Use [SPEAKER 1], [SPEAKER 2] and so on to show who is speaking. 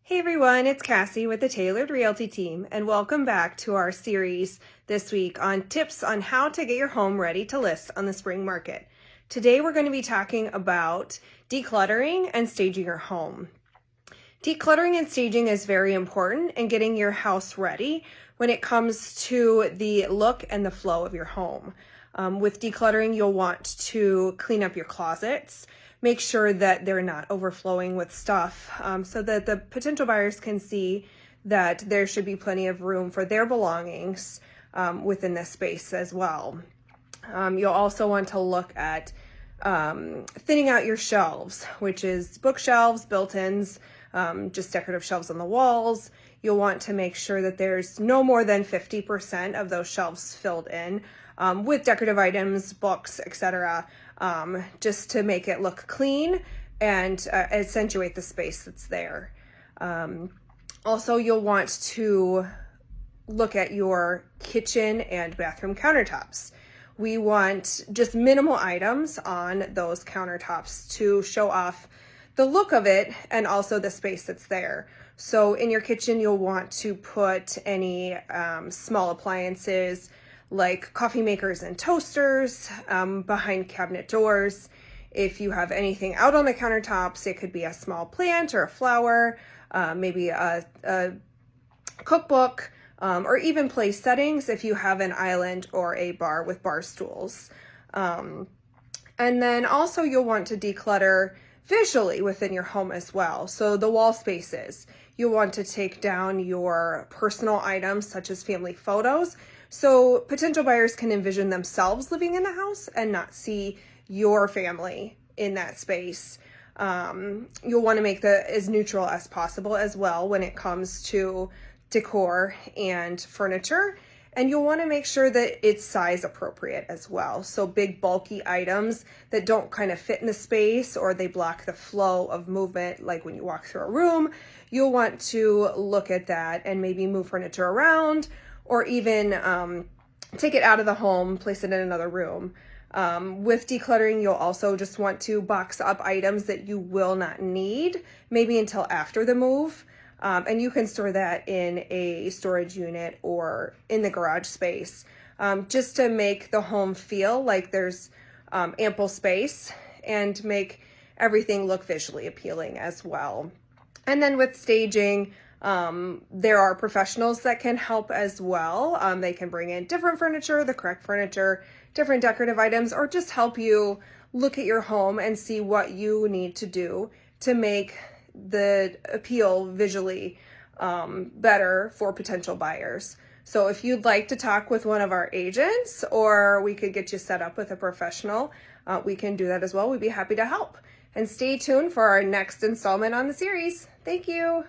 [SPEAKER 1] Hey everyone, it's Cassie with the Tailored Realty team, and welcome back to our series this week on tips on how to get your home ready to list on the spring market. Today we're going to be talking about decluttering and staging your home. Decluttering and staging is very important in getting your house ready when it comes to the look and the flow of your home. With decluttering, you'll want to clean up your closets, make sure that they're not overflowing with stuff, so that the potential buyers can see that there should be plenty of room for their belongings within this space as well. You'll also want to look at thinning out your shelves, which is bookshelves, built-ins, just decorative shelves on the walls. You'll want to make sure that there's no more than 50% of those shelves filled in with decorative items, books, etc., just to make it look clean and accentuate the space that's there. Also, you'll want to look at your kitchen and bathroom countertops. We want just minimal items on those countertops to show off the look of it and also the space that's there. So in your kitchen, you'll want to put any small appliances like coffee makers and toasters behind cabinet doors. If you have anything out on the countertops, it could be a small plant or a flower, maybe a cookbook, or even place settings if you have an island or a bar with bar stools. And then also you'll want to declutter visually within your home as well. So the wall spaces, you'll want to take down your personal items such as family photos, so potential buyers can envision themselves living in the house and not see your family in that space. You'll want to make that as neutral as possible as well when it comes to decor and furniture. And you'll want to make sure that it's size appropriate as well. So big bulky items that don't kind of fit in the space or they block the flow of movement, like when you walk through a room, you'll want to look at that and maybe move furniture around or even take it out of the home, place it in another room. With decluttering, you'll also just want to box up items that you will not need, maybe until after the move. And you can store that in a storage unit or in the garage space, just to make the home feel like there's ample space and make everything look visually appealing as well. And then with staging, there are professionals that can help as well. They can bring in different furniture, the correct furniture, different decorative items, or just help you look at your home and see what you need to do to make the appeal visually better for potential buyers. So if you'd like to talk with one of our agents or we could get you set up with a professional, we can do that as well. We'd be happy to help. And stay tuned for our next installment on the series. Thank you.